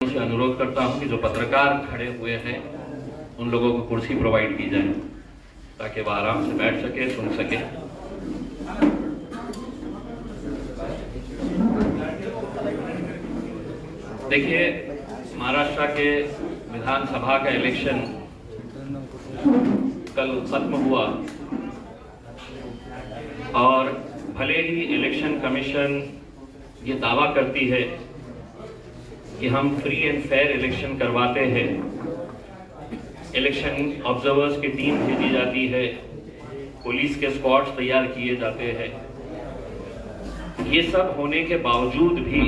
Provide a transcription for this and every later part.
से अनुरोध करता हूं कि जो पत्रकार खड़े हुए हैं उन लोगों को कुर्सी प्रोवाइड की जाए ताकि वह आराम से बैठ सके, सुन सके। देखिए, महाराष्ट्र के विधानसभा का इलेक्शन कल खत्म हुआ और भले ही इलेक्शन कमीशन ये दावा करती है कि हम फ्री एंड फेयर इलेक्शन करवाते हैं, इलेक्शन ऑब्जर्वर्स की टीम भेजी जाती है, पुलिस के स्क्वाड्स तैयार किए जाते हैं, ये सब होने के बावजूद भी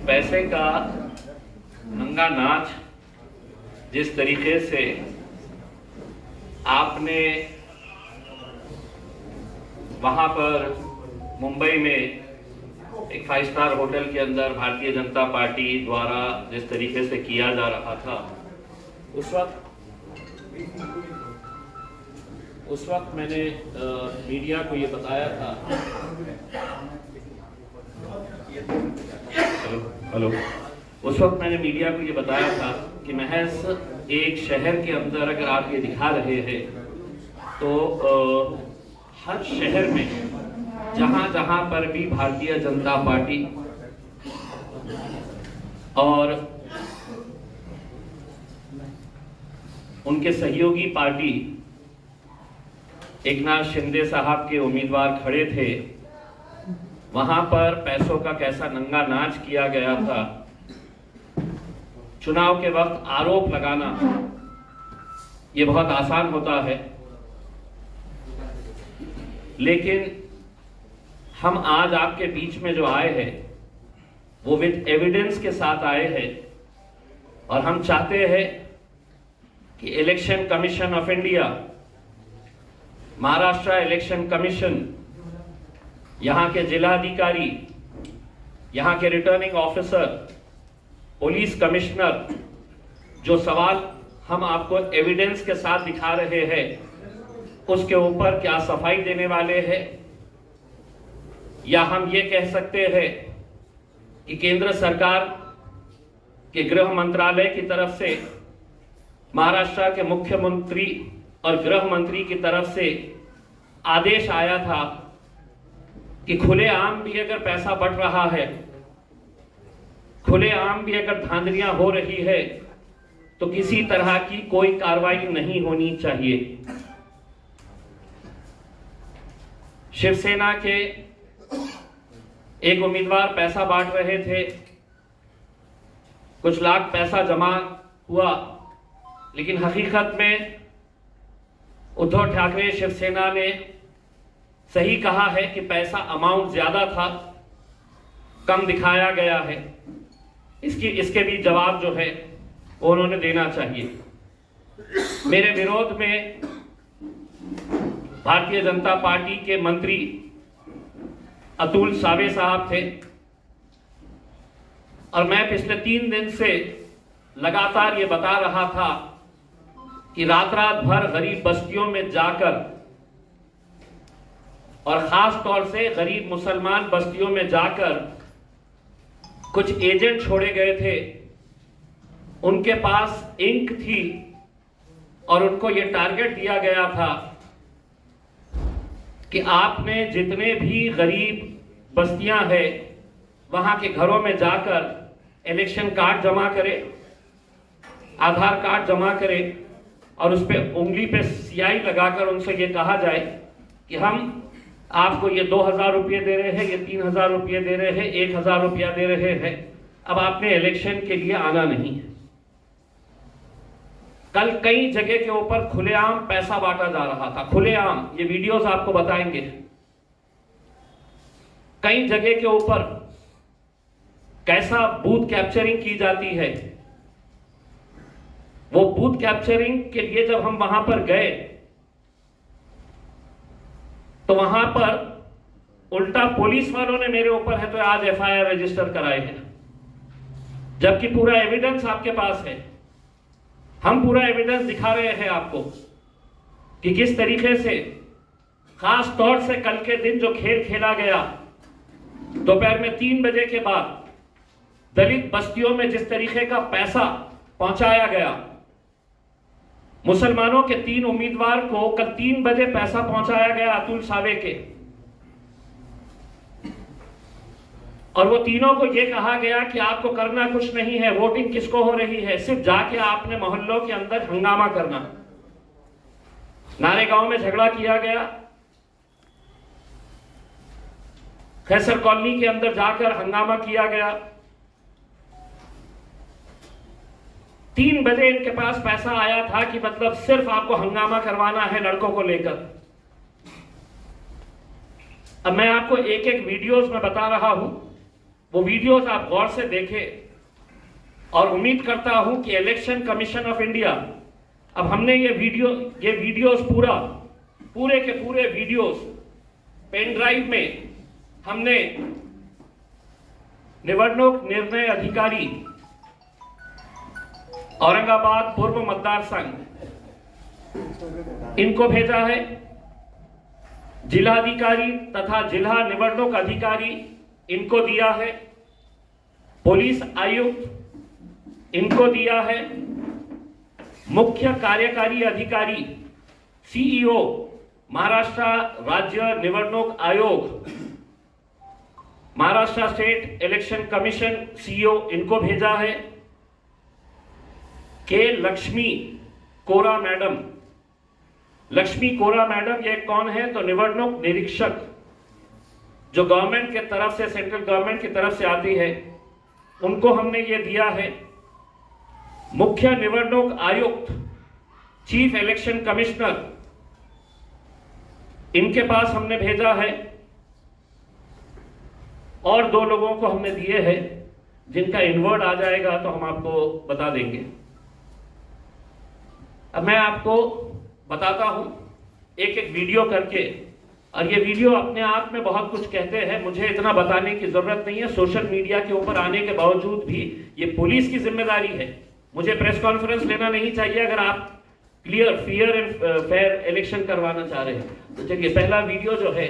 पैसे का नंगा नाच जिस तरीके से आपने वहां पर मुंबई में एक 5 स्टार होटल के अंदर भारतीय जनता पार्टी द्वारा जिस तरीके से किया जा रहा था, उस वक्त मैंने मीडिया को ये बताया था। हेलो उस वक्त मैंने मीडिया को ये बताया था कि महज एक शहर के अंदर अगर आप ये दिखा रहे हैं तो हर शहर में जहां जहां पर भी भारतीय जनता पार्टी और उनके सहयोगी पार्टी एकनाथ शिंदे साहब के उम्मीदवार खड़े थे, वहां पर पैसों का कैसा नंगा नाच किया गया था। चुनाव के वक्त आरोप लगाना ये बहुत आसान होता है, लेकिन हम आज आपके बीच में जो आए हैं वो विद एविडेंस के साथ आए हैं और हम चाहते हैं कि election commission of India, Maharashtra election commission, यहां के जिलाधिकारी, यहां के रिटर्निंग ऑफिसर, पुलिस कमिश्नर, जो सवाल हम आपको एविडेंस के साथ दिखा रहे हैं उसके ऊपर क्या सफाई देने वाले हैं, या हम ये कह सकते हैं कि केंद्र सरकार के गृह मंत्रालय की तरफ से, महाराष्ट्र के मुख्यमंत्री और गृह मंत्री की तरफ से आदेश आया था कि खुलेआम भी अगर पैसा बंट रहा है, खुलेआम भी अगर धांधलियां हो रही है तो किसी तरह की कोई कार्रवाई नहीं होनी चाहिए। शिवसेना के एक उम्मीदवार पैसा बांट रहे थे, कुछ लाख पैसा जमा हुआ, लेकिन हकीकत में उद्धव ठाकरे शिवसेना ने सही कहा है कि पैसा अमाउंट ज्यादा था, कम दिखाया गया है। इसके भी जवाब जो है वो उन्होंने देना चाहिए। मेरे विरोध में भारतीय जनता पार्टी के मंत्री अतुल सावे साहब थे और मैं पिछले 3 दिन से लगातार ये बता रहा था कि रात रात भर गरीब बस्तियों में जाकर और खास तौर से गरीब मुसलमान बस्तियों में जाकर कुछ एजेंट छोड़े गए थे, उनके पास इंक थी और उनको ये टारगेट दिया गया था कि आपने जितने भी गरीब बस्तियां हैं वहां के घरों में जाकर इलेक्शन कार्ड जमा करें, आधार कार्ड जमा करें और उस पर उंगली पे स्याही लगाकर उनसे ये कहा जाए कि हम आपको ये 2000 रुपये दे रहे हैं, ये 3000 रुपये दे रहे हैं, 1000 रुपया दे रहे हैं, अब आपने इलेक्शन के लिए आना नहीं है। कल कई जगह के ऊपर खुलेआम पैसा बांटा जा रहा था, खुलेआम, ये वीडियोस आपको बताएंगे। कई जगह के ऊपर कैसा बूथ कैप्चरिंग की जाती है। वो बूथ कैप्चरिंग के लिए जब हम वहां पर गए तो वहां पर उल्टा पुलिस वालों ने मेरे ऊपर है तो आज एफआईआर रजिस्टर कराए हैं, जबकि पूरा एविडेंस आपके पास है। हम पूरा एविडेंस दिखा रहे हैं आपको कि किस तरीके से खास तौर से कल के दिन जो खेल खेला गया दोपहर में 3 बजे के बाद दलित बस्तियों में जिस तरीके का पैसा पहुंचाया गया, मुसलमानों के 3 उम्मीदवार को कल 3 बजे पैसा पहुंचाया गया अतुल सावे के, और वो तीनों को यह कहा गया कि आपको करना कुछ नहीं है, वोटिंग किसको हो रही है, सिर्फ जाके आपने मोहल्लों के अंदर हंगामा करना। नारेगांव में झगड़ा किया गया, खैसर कॉलोनी के अंदर जाकर हंगामा किया गया। 3 बजे इनके पास पैसा आया था कि मतलब सिर्फ आपको हंगामा करवाना है लड़कों को लेकर। अब मैं आपको एक एक वीडियोस में बता रहा हूं, वो वीडियोस आप गौर से देखें और उम्मीद करता हूं कि इलेक्शन कमीशन ऑफ इंडिया, अब हमने ये वीडियोस पूरे के पूरे वीडियोस पेन ड्राइव में हमने निवडणूक निर्णय अधिकारी औरंगाबाद पूर्व मतदार संघ इनको भेजा है, जिलाधिकारी तथा जिला निवडणूक अधिकारी इनको दिया है, पुलिस आयुक्त इनको दिया है, मुख्य कार्यकारी अधिकारी सीईओ महाराष्ट्र राज्य निवडणूक आयोग, Maharashtra state election commission CEO इनको भेजा है, के लक्ष्मी कोरा मैडम। लक्ष्मी कोरा मैडम ये कौन है? तो निवडणूक निरीक्षक जो गवर्नमेंट के तरफ से, सेंट्रल गवर्नमेंट की तरफ से आती है, उनको हमने ये दिया है। मुख्य निवडणूक आयुक्त चीफ इलेक्शन कमिश्नर इनके पास हमने भेजा है, और 2 लोगों को हमने दिए हैं जिनका इनवर्ड आ जाएगा तो हम आपको बता देंगे। अब मैं आपको बताता हूं एक एक वीडियो करके, और ये वीडियो अपने आप में बहुत कुछ कहते हैं, मुझे इतना बताने की जरूरत नहीं है। सोशल मीडिया के ऊपर आने के बावजूद भी ये पुलिस की जिम्मेदारी है, मुझे प्रेस कॉन्फ्रेंस लेना नहीं चाहिए अगर आप clear fair and fair election करवाना चाह रहे हैं। तो चलिए पहला वीडियो जो है,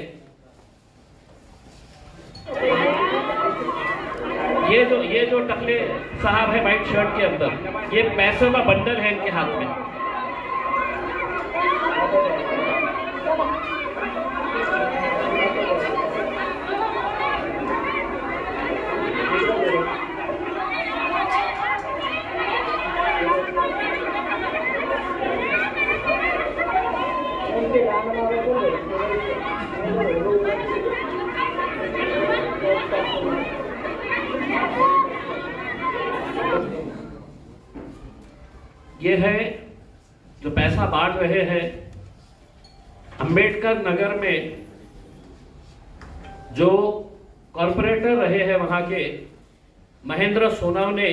ये जो टकले साहब है व्हाइट शर्ट के अंदर, ये पैसों का बंडल है इनके हाथ में। ये है जो पैसा बांट रहे हैं अंबेडकर नगर में, जो कॉर्पोरेटर रहे हैं वहां के महेंद्र सोनावने,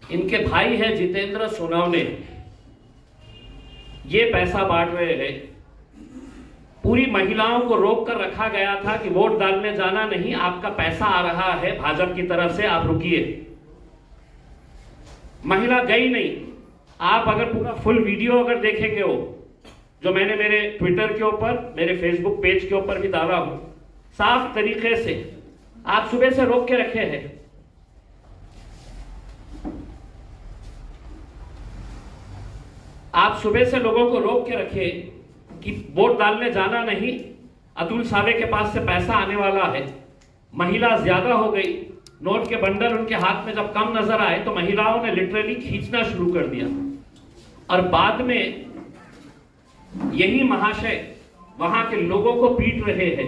इनके भाई है जितेंद्र सोनावने, ये पैसा बांट रहे हैं। पूरी महिलाओं को रोक कर रखा गया था कि वोट डालने जाना नहीं, आपका पैसा आ रहा है भाजपा की तरफ से, आप रुकिए। महिला गई नहीं। आप अगर पूरा फुल वीडियो अगर देखेंगे हो, जो मैंने मेरे ट्विटर के ऊपर, मेरे फेसबुक पेज के ऊपर भी डाला हूं, साफ तरीके से आप सुबह से रोक के रखे हैं। आप सुबह से लोगों को रोक के रखे कि वोट डालने जाना नहीं, अतुल सावे के पास से पैसा आने वाला है। महिला ज्यादा हो गई, नोट के बंडल उनके हाथ में जब कम नजर आए तो महिलाओं ने लिटरली खींचना शुरू कर दिया, और बाद में यही महाशय वहां के लोगों को पीट रहे हैं।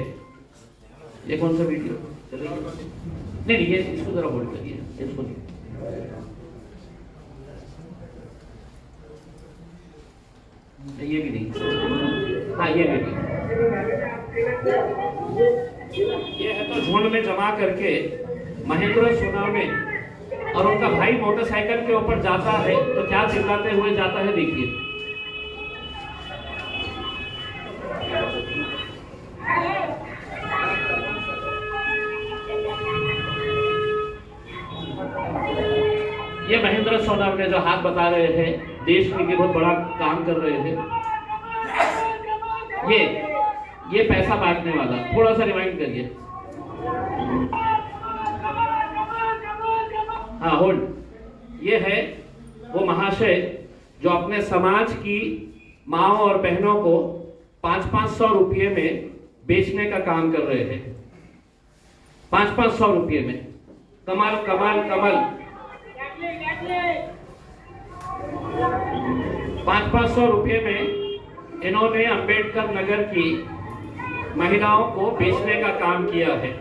ये कौन सा वीडियो? नहीं, ये इसको जरा होल्ड करिए, इसको नहीं। ये भी नहीं, हाँ ये भी नहीं। ये है तो झुंड में जमा करके महेंद्र सोनावने और उनका भाई मोटरसाइकिल के ऊपर जाता है तो क्या चिल्लाते हुए जाता है, देखिए। ये महेंद्र सोनावने जो हाथ बता रहे हैं, देश के लिए बहुत बड़ा काम कर रहे थे, ये पैसा बांटने वाला। थोड़ा सा रिवाइंड करिए। हाँ होल्ड। ये है वो महाशय जो अपने समाज की माओ और बहनों को 500-500 रुपये में बेचने का काम कर रहे हैं। 500-500 रुपये में। कमाल कमाल कमाल। 500-500 रुपये में इन्होंने अंबेडकर नगर की महिलाओं को बेचने का काम किया है।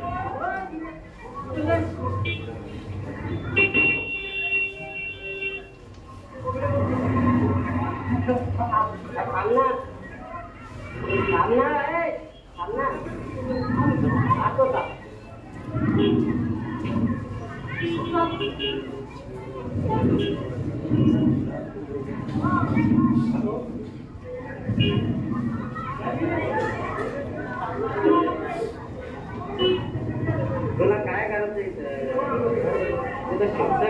तुला काय करायचं शब्द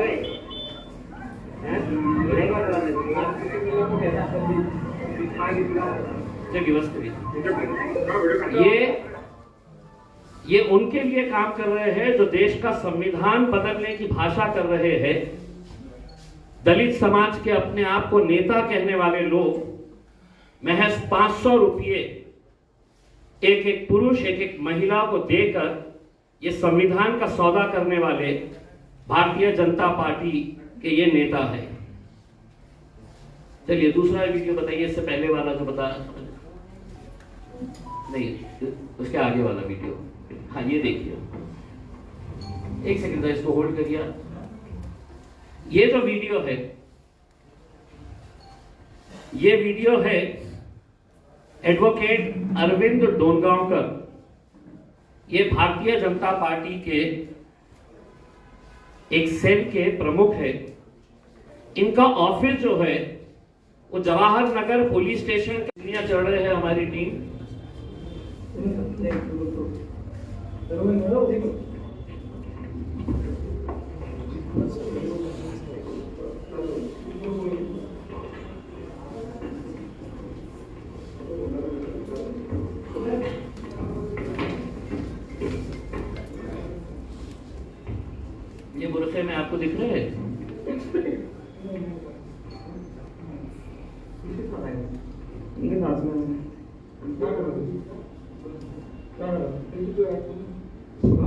ये उनके लिए काम कर रहे हैं जो देश का संविधान बदलने की भाषा कर रहे हैं। दलित समाज के अपने आप को नेता कहने वाले लोग महज 500 रुपये एक एक पुरुष एक एक महिला को देकर ये संविधान का सौदा करने वाले भारतीय जनता पार्टी के ये नेता है। चलिए दूसरा वीडियो बताइए। इससे पहले वाला जो बता नहीं, उसके आगे वाला वीडियो। हाँ ये देखिए, एक सेकंड इसको होल्ड करिए। ये जो वीडियो है, ये वीडियो है एडवोकेट अरविंद डोनगांवकर। ये भारतीय जनता पार्टी के एक सेल के प्रमुख है। इनका ऑफिस जो है वो जवाहर नगर पुलिस स्टेशन के चढ़ रहे हैं हमारी टीम। ये बुरखे में आपको दिख रहे हैं?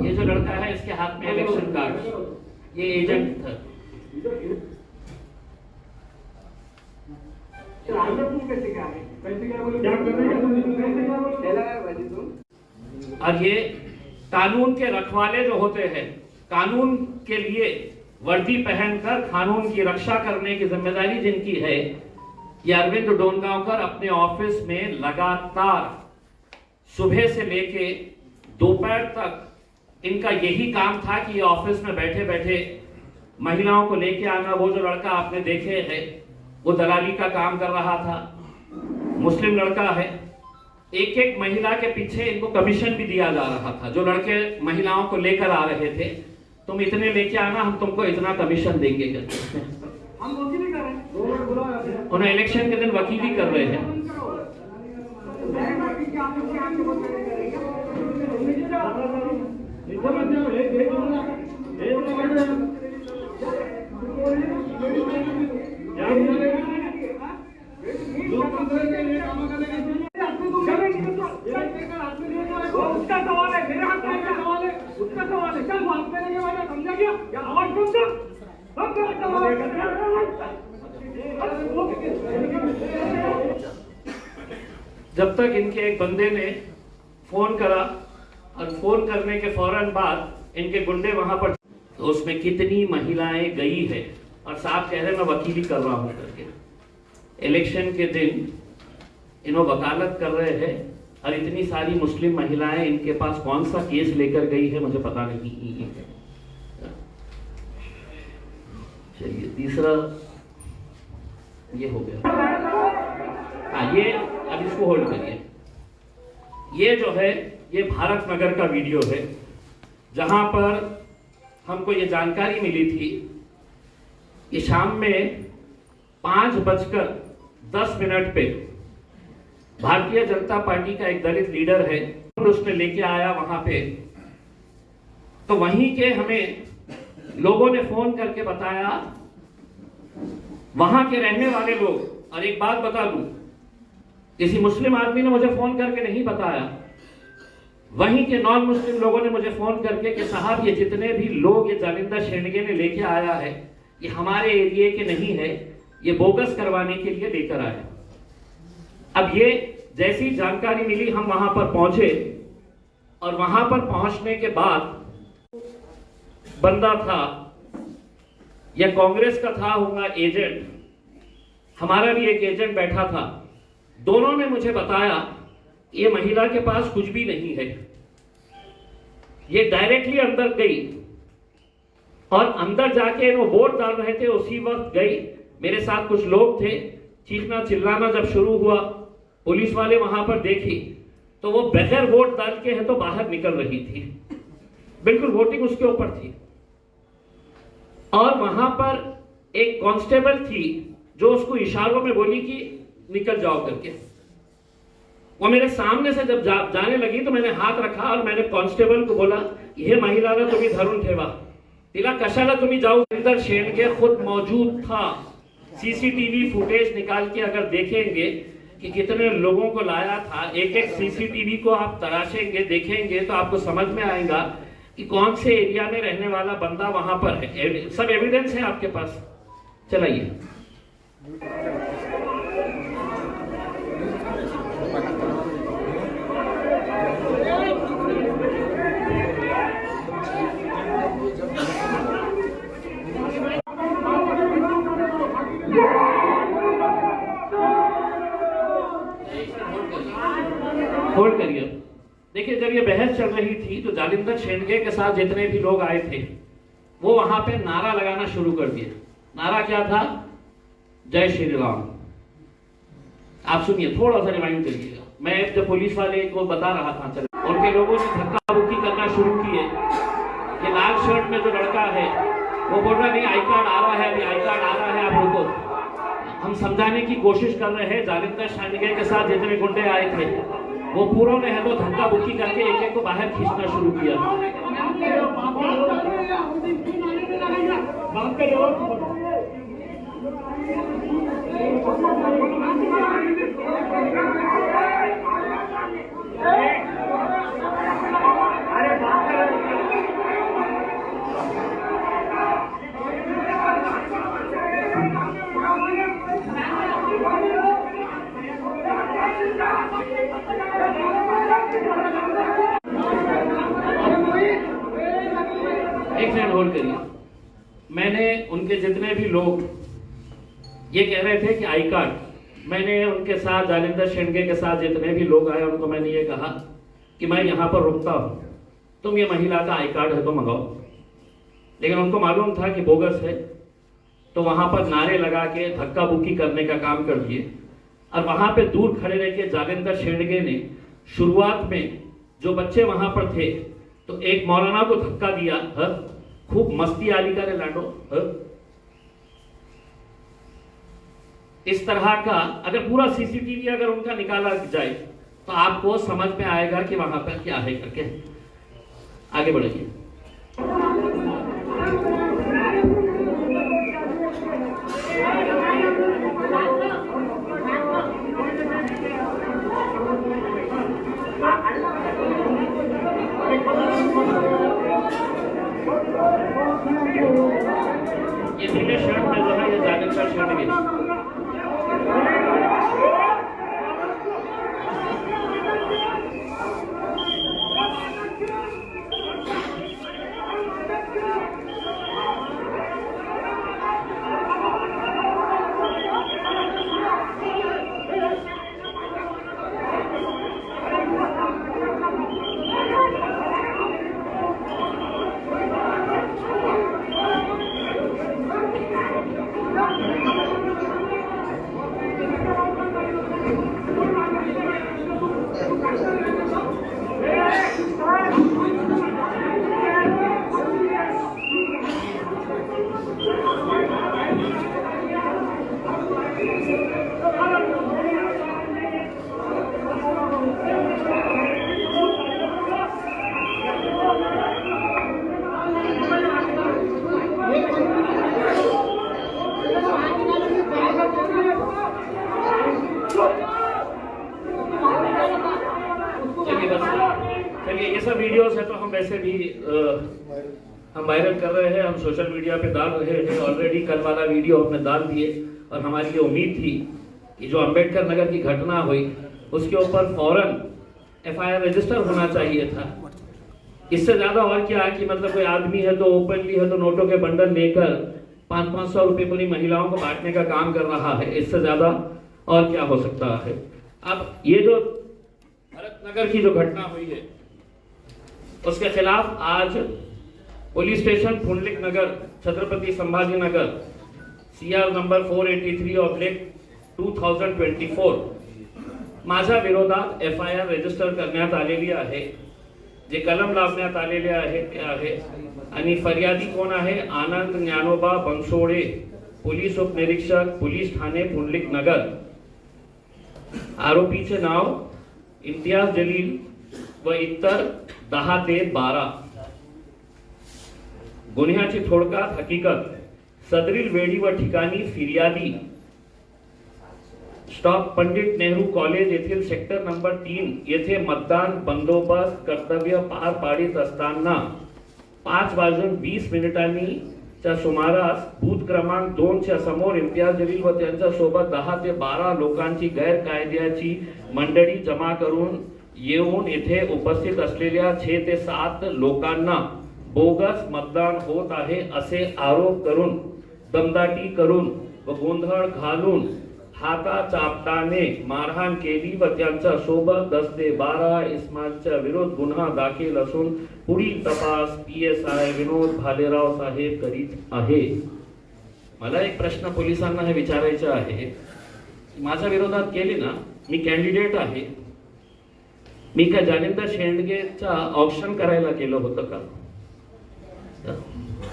ये जो लड़का है इसके हाथ में इलेक्शन कार्ड, ये एजेंट था। और ये कानून के रखवाले जो होते हैं, कानून के लिए वर्दी पहनकर कानून की रक्षा करने की जिम्मेदारी जिनकी है, ये अरविंद डोनगांवकर अपने ऑफिस में लगातार सुबह से लेके दोपहर तक इनका यही काम था कि ये ऑफिस में बैठे बैठे महिलाओं को लेके आना। वो जो लड़का आपने देखे है वो दलाली का काम कर रहा था, मुस्लिम लड़का है। एक एक महिला के पीछे इनको कमीशन भी दिया जा रहा था। जो लड़के महिलाओं को लेकर आ रहे थे, तुम इतने लेके आना, हम तुमको इतना कमीशन देंगे। हम वकीली कर रहे हैं, उन्हें इलेक्शन के दिन वकीली कर रहे हैं। उसका सवाल है, मेरे हाथ में सवाल है, उसका सवाल है। चल हाथ में लगे वाला, समझा गया? या आवाज समझा? जब तक इनके एक बंदे ने फोन करा और फोन करने के फौरन बाद इनके गुंडे वहां पर, तो उसमें कितनी महिलाएं गई है और साहब कह रहे मैं वकीली कर रहा हूं करके। इलेक्शन के दिन इन्हों वकालत कर रहे हैं और इतनी सारी मुस्लिम महिलाएं इनके पास कौन सा केस लेकर गई है मुझे पता नहीं है। चलिए तीसरा ये हो गया। हाँ ये अब इसको होल्ड करिए। ये जो है ये भारत नगर का वीडियो है जहां पर हमको ये जानकारी मिली थी कि शाम में 5:10 पे भारतीय जनता पार्टी का एक दलित लीडर है, उसने लेके आया वहां पे तो वहीं के हमें लोगों ने फोन करके बताया, वहां के रहने वाले लोग। और एक बात बता दूं, किसी मुस्लिम आदमी ने मुझे फोन करके नहीं बताया, वहीं के नॉन मुस्लिम लोगों ने मुझे फोन करके कि साहब ये जितने भी लोग ये जालिंदर शेंडगे ने लेके आया है, ये हमारे एरिया के नहीं है, ये बोगस करवाने के लिए लेकर आया। अब ये जैसी जानकारी मिली, हम वहां पर पहुंचे और वहां पर पहुंचने के बाद बंदा था या कांग्रेस का था होगा एजेंट, हमारा भी एक एजेंट बैठा था। दोनों ने मुझे बताया ये महिला के पास कुछ भी नहीं है। ये डायरेक्टली अंदर गई और अंदर जाके वो वोट डाल रहे थे, उसी वक्त गई। मेरे साथ कुछ लोग थे, चीखना चिल्लाना जब शुरू हुआ, पुलिस वाले वहां पर देखी तो वो बगैर वोट डाल के है तो बाहर निकल रही थी, बिल्कुल वोटिंग उसके ऊपर थी। और वहां पर एक कांस्टेबल थी जो उसको इशारों में बोली कि निकल जाओ करके। वो मेरे सामने से जब जाने लगी तो मैंने हाथ रखा और मैंने कांस्टेबल को बोला, हे महिलाला तुम्ही धरून ठेवा, तिला कशाला तुम्ही जाऊ। जालिंदर शेंडगे खुद मौजूद था। सीसीटीवी फुटेज निकाल के अगर देखेंगे कि कितने लोगों को लाया था, एक एक सीसीटीवी को आप तराशेंगे, देखेंगे तो आपको समझ में आएगा कि कौन से एरिया में रहने वाला बंदा वहां पर है। सब एविडेंस है आपके पास, चलाइए। होल्ड करिए। देखिए, जब ये बहस चल रही थी तो जालिंदर शेंडगे के साथ जितने भी लोग आए थे वो वहां पे नारा लगाना शुरू कर दिया। नारा क्या था? जय श्री राम। आप सुनिए, थोड़ा सा रिवाइंड करिएगा। मैं जब पुलिस वाले को बता रहा था, चल उनके लोगों ने धक्का मुक्की करना शुरू किए। ये लाल शर्ट में जो लड़का है वो बोल रहा नहीं आई कार्ड आ रहा है, अभी आई कार्ड आ रहा है, आप रुको। हम समझाने की कोशिश कर रहे हैं। जालिंदर शेंडगे के साथ जितने गुंडे आए थे वो पूरों ने है तो धक्का बुक्की करके एक एक को बाहर खींचना शुरू किया। एक मिनट होल्ड करिए। मैंने उनके जितने भी लोग ये कह रहे थे कि आई कार्ड, मैंने उनके साथ जालिंदर शेंडगे के साथ जितने भी लोग आए उनको मैंने ये कहा कि मैं यहाँ पर रुकता हूँ, तुम ये महिला का आई कार्ड है तो मंगाओ। लेकिन उनको मालूम था कि बोगस है, तो वहां पर नारे लगा के धक्का बुक्की करने का काम कर दिए। और वहां पे दूर खड़े रह के जालिंदर शेंडगे ने शुरुआत में जो बच्चे वहां पर थे तो एक मौलाना को धक्का दिया, खूब मस्ती आली करे लाडो। इस तरह का अगर पूरा सीसीटीवी अगर उनका निकाला जाए तो आपको समझ में आएगा कि वहां पर क्या है करके। आगे बढ़िए। ये नीले शर्ट में जो है ये जालिंदर शेंडगे। हम वायरल कर रहे हैं, हम सोशल मीडिया पे डाल रहे हैं। ऑलरेडी कल वाला वीडियो हमने डाल दिए और हमारी ये उम्मीद थी कि जो अंबेडकर नगर की घटना हुई उसके ऊपर फौरन FIR रजिस्टर होना चाहिए था। इससे ज्यादा और क्या है कि मतलब कोई आदमी है तो ओपनली है तो नोटों के बंडल लेकर 500-500 रुपए पूरी महिलाओं को बांटने का काम कर रहा है। इससे ज्यादा और क्या हो सकता है। अब ये जो भरत नगर की जो घटना हुई है उसके खिलाफ आज पुलिस स्टेशन पुंडलिक नगर छत्रपति संभाजी नगर CR नंबर 483/2024 माझ्या विरोधात FIR रजिस्टर करण्यात आलेली आहे। जे कलम लावण्यात आलेले आहे ते आहे आणि फरियादी कोण आहे? आनंद ज्ञानोबा बनसोडे, पोलीस उपनिरीक्षक, पोलीस ठाणे पुंडलिक नगर। आरोपीचे नाव इम्तियाज जलील व इतर 10 ते 12। गुन्ह्याची थोडक्यात हकीकत, सदरील वेळी व ठिकाणी फिर्यादी स्टॉप पंडित नेहरू कॉलेज येथील सेक्टर नंबर 3 येथे मतदान बंदोबस्त कर्तव्य पार पाडित असताना 5:20 च्या सुमारास बूथ क्रमांक 2 च्या समोर इम्तियाज जलील व त्यांच्या सोबत 10 ते 12 लोकांची गैरकायद्याची मंडळी जमा करून येऊन येथे उपस्थित असलेल्या 6 ते 7 लोकांना बोगस मतदान होत आहे असे आरोप करून दमदाटी करून व गोंधळ घालून हाताचापटाने मारहाण केली व त्यांच्या सोबत 10 ते 12 इसमाच्या विरोध गुन्हा दाखल असून पुढील तपास PSI विनोद भालेराव साहेब करीत आहे। मला एक प्रश्न पोलिसांना हे विचारायचे आहे, माझ्या विरोधात केली ना, मी कॅन्डिडेट आहे, मी काय जालिंदर शेंडगेचा ऑप्शन करायला केलं होतं का?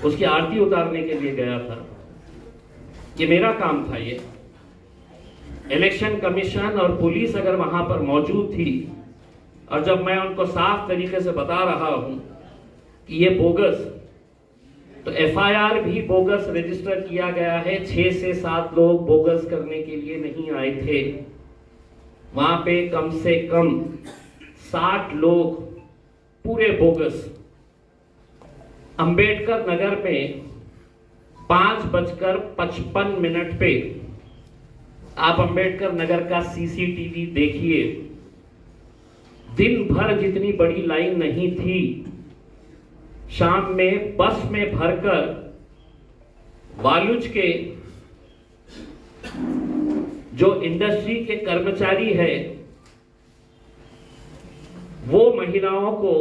उसकी आरती उतारने के लिए गया था, ये मेरा काम था। ये इलेक्शन कमीशन और पुलिस अगर वहां पर मौजूद थी और जब मैं उनको साफ तरीके से बता रहा हूं कि ये बोगस, तो FIR भी बोगस रजिस्टर किया गया है। 6 से 7 लोग बोगस करने के लिए नहीं आए थे, वहां पे कम से कम 60 लोग पूरे बोगस। अंबेडकर नगर में 5:55 पे आप अंबेडकर नगर का CCTV देखिए, दिन भर जितनी बड़ी लाइन नहीं थी, शाम में बस में भरकर वालुज के जो इंडस्ट्री के कर्मचारी है वो महिलाओं को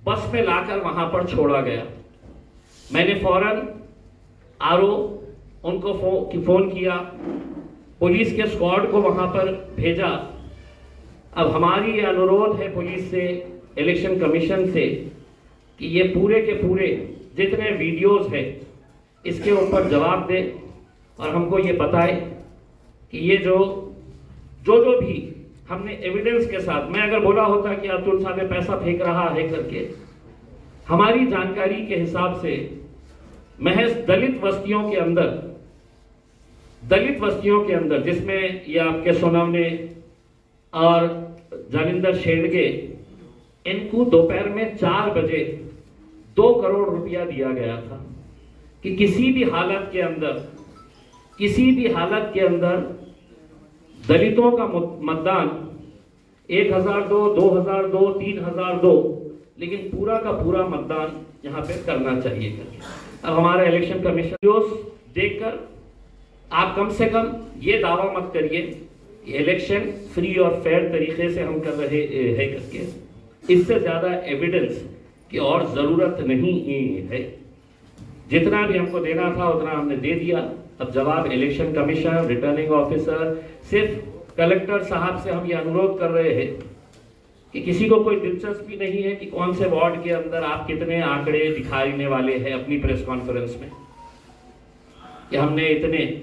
बस में लाकर वहां पर छोड़ा गया। मैंने फौरन RO उनको फोन किया, पुलिस के स्क्वाड को वहां पर भेजा। अब हमारी ये अनुरोध है पुलिस से, इलेक्शन कमीशन से कि ये पूरे के पूरे जितने वीडियोस है इसके ऊपर जवाब दे और हमको ये बताए कि ये जो भी हमने एविडेंस के साथ, मैं अगर बोला होता कि अतुल साहब पैसा फेंक रहा है करके, हमारी जानकारी के हिसाब से महज दलित बस्तियों के अंदर जिसमें ये आपके सोनवने और जालिंदर शेंडगे, इनको दोपहर में 4 बजे 2 करोड़ रुपया दिया गया था कि किसी भी हालत के अंदर दलितों का मतदान 1002, 2002, 3002, लेकिन पूरा का पूरा मतदान यहाँ पे करना चाहिए करके। अब हमारा इलेक्शन कमीशन देखकर आप कम से कम ये दावा मत करिए कि इलेक्शन फ्री और फेयर तरीके से हम कर रहे हैं करके। इससे ज्यादा एविडेंस की और जरूरत नहीं है। जितना भी हमको देना था उतना हमने दे दिया। अब जवाब इलेक्शन कमीशन, रिटर्निंग ऑफिसर, सिर्फ कलेक्टर साहब से हम ये अनुरोध कर रहे हैं कि किसी को कोई दिलचस्पी नहीं है कि कौन से वार्ड के अंदर आप कितने आंकड़े दिखाने वाले हैं अपनी प्रेस कॉन्फ्रेंस में, कि हमने इतने।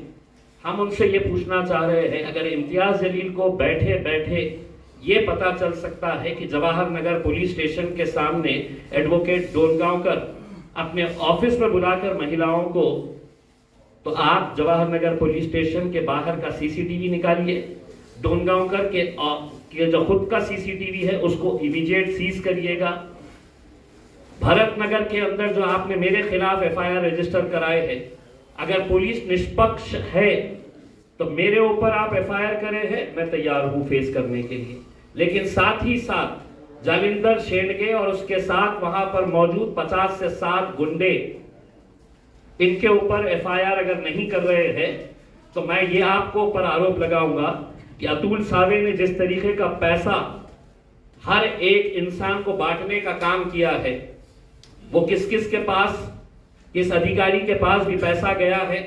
हम उनसे ये पूछना चाह रहे हैं, अगर इम्तियाज जलील को बैठे बैठे ये पता चल सकता है कि जवाहर नगर पुलिस स्टेशन के सामने एडवोकेट डोनगांवकर अपने ऑफिस में बुलाकर महिलाओं को, तो आप जवाहर नगर पुलिस स्टेशन के बाहर का CCTV निकालिए, डोनगांवकर के जो खुद का CCTV है उसको इमीडिएट सीज करिएगा। भरतनगर के अंदर जो आपने मेरे खिलाफ एफआईआर रजिस्टर कराए हैं, अगर पुलिस निष्पक्ष है तो मेरे ऊपर आप एफआईआर करे हैं, मैं तैयार हूं फेस करने के लिए। लेकिन साथ ही साथ जालिंदर शेंडगे और उसके साथ वहां पर मौजूद 50 से 60 गुंडे, इनके ऊपर एफआईआर अगर नहीं कर रहे हैं तो मैं ये आपको ऊपर आरोप लगाऊंगा कि अतुल सावे ने जिस तरीके का पैसा हर एक इंसान को बांटने का काम किया है, वो किस किस के पास, किस अधिकारी के पास भी पैसा गया है,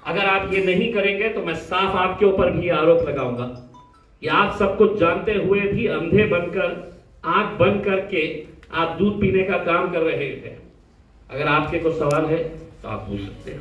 अगर आप ये नहीं करेंगे तो मैं साफ आपके ऊपर भी आरोप लगाऊंगा कि आप सब कुछ जानते हुए भी अंधे बनकर, आंख बंद करके आप दूध पीने का काम कर रहे हैं। अगर आपके कुछ सवाल है तो आप पूछ सकते हैं।